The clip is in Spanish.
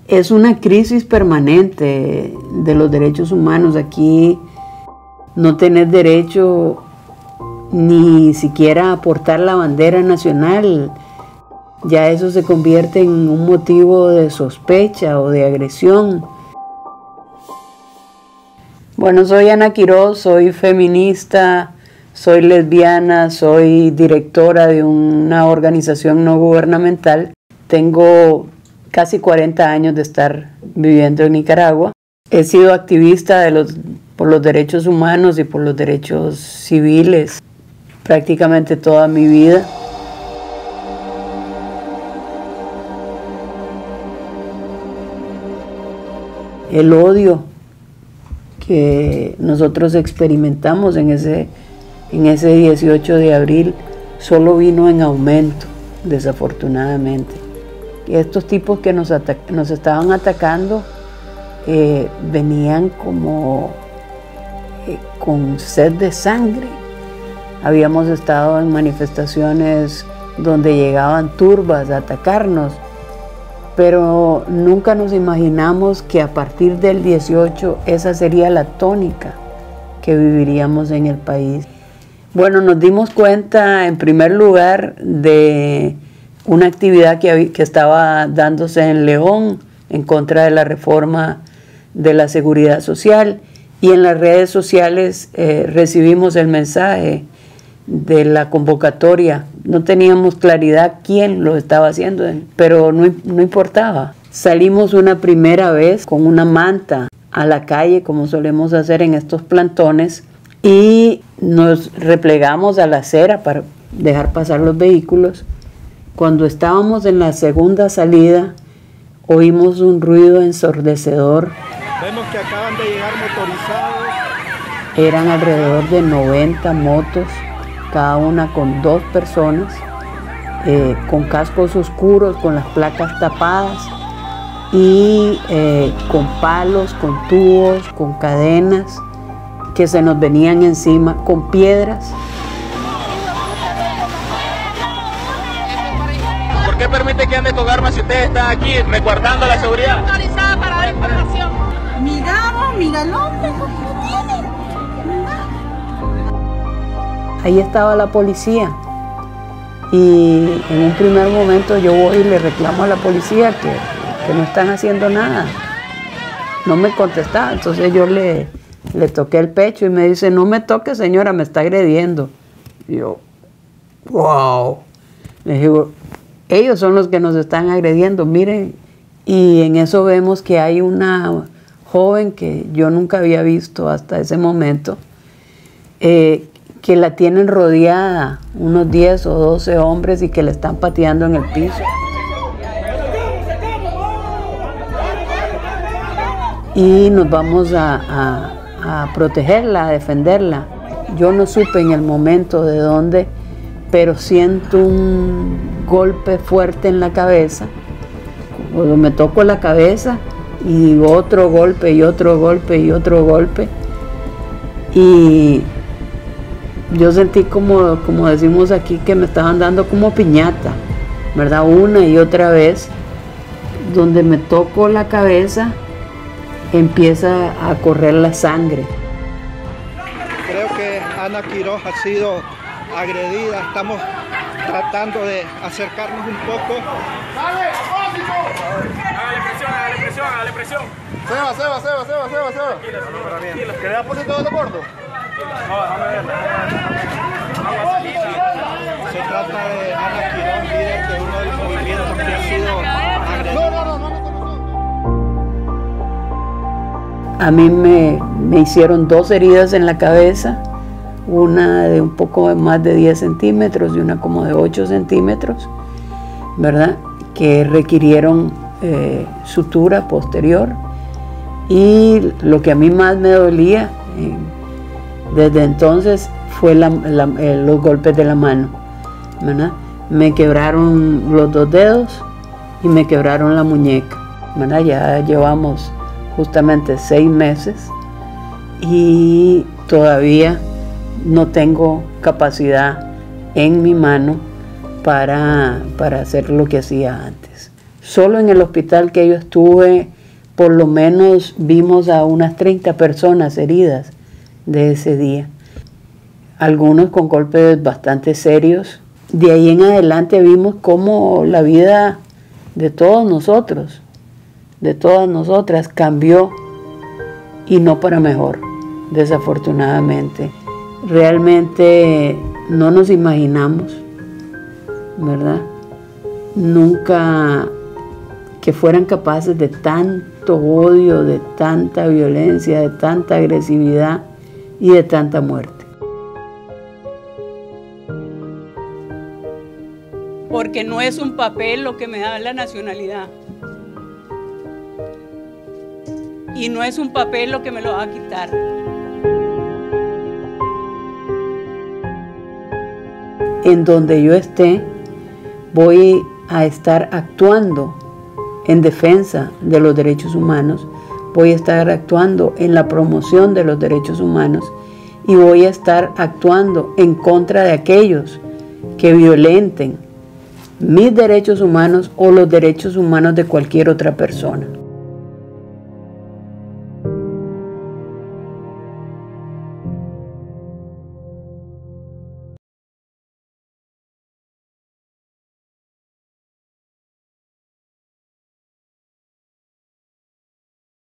Es una crisis permanente de los derechos humanos. Aquí no tenés derecho ni siquiera a portar la bandera nacional. Ya eso se convierte en un motivo de sospecha o de agresión. Bueno, soy Ana Quiroz, soy feminista, soy lesbiana, soy directora de una organización no gubernamental. Tengo casi 40 años de estar viviendo en Nicaragua. He sido activista por los derechos humanos y por los derechos civiles prácticamente toda mi vida. El odio que nosotros experimentamos en ese 18 de abril solo vino en aumento, desafortunadamente. Y estos tipos que nos estaban atacando venían como con sed de sangre. Habíamos estado en manifestaciones donde llegaban turbas a atacarnos, pero nunca nos imaginamos que a partir del 18 esa sería la tónica que viviríamos en el país. Bueno, nos dimos cuenta en primer lugar de una actividad que estaba dándose en León en contra de la reforma de la seguridad social, y en las redes sociales recibimos el mensaje de la convocatoria. No teníamos claridad quién lo estaba haciendo, pero no importaba. Salimos una primera vez con una manta a la calle, como solemos hacer en estos plantones, y nos replegamos a la acera para dejar pasar los vehículos. Cuando estábamos en la segunda salida, oímos un ruido ensordecedor. Vemos que acaban de llegar motorizados. Eran alrededor de 90 motos, cada una con 2 personas, con cascos oscuros, con las placas tapadas y con palos, con tubos, con cadenas que se nos venían encima, con piedras. ¿Por qué permite que ande con armas si ustedes están aquí guardando la seguridad? Autorizada para dar información. Mira el hombre, ¿cómo tiene? Ahí estaba la policía y en un primer momento yo voy y le reclamo a la policía que no están haciendo nada. No me contestaba, entonces yo le toqué el pecho y me dice: no me toque, señora, me está agrediendo. Y yo, wow. Le digo: ellos son los que nos están agrediendo, miren. Y en eso vemos que hay una joven que yo nunca había visto hasta ese momento, que la tienen rodeada unos 10 o 12 hombres y que la están pateando en el piso. Y nos vamos a protegerla, a defenderla. Yo no supe en el momento de dónde, pero siento un golpe fuerte en la cabeza. Cuando me toco la cabeza y otro golpe y otro golpe y otro golpe. Y yo sentí como decimos aquí, que me estaban dando como piñata, ¿verdad? Una y otra vez. Donde me toco la cabeza empieza a correr la sangre. Creo que Ana Quiroz ha sido agredida. Estamos tratando de acercarnos un poco. ¡Dale, apósito! Hágale presión. Seba. ¿Querés apósito de lo corto? No, déjame ver. Se trata de Ana Quiroz, líder de uno de los movimientos que ha sido agredido. No. A mí me hicieron 2 heridas en la cabeza, una de un poco más de 10 centímetros y una como de 8 centímetros, ¿verdad? Que requirieron sutura posterior. Y lo que a mí más me dolía desde entonces fue los golpes de la mano, ¿verdad? Me quebraron los 2 dedos y me quebraron la muñeca, ¿verdad? Ya llevamos justamente 6 meses y todavía no tengo capacidad en mi mano para hacer lo que hacía antes. Solo en el hospital que yo estuve, por lo menos vimos a unas 30 personas heridas de ese día. Algunos con golpes bastante serios. De ahí en adelante vimos cómo la vida de todos nosotros, de todas nosotras, cambió, y no para mejor, desafortunadamente. Realmente no nos imaginamos, ¿verdad? Nunca que fueran capaces de tanto odio, de tanta violencia, de tanta agresividad y de tanta muerte. Porque no es un papel lo que me da la nacionalidad. Y no es un papel lo que me lo va a quitar. En donde yo esté, voy a estar actuando en defensa de los derechos humanos, voy a estar actuando en la promoción de los derechos humanos y voy a estar actuando en contra de aquellos que violenten mis derechos humanos o los derechos humanos de cualquier otra persona.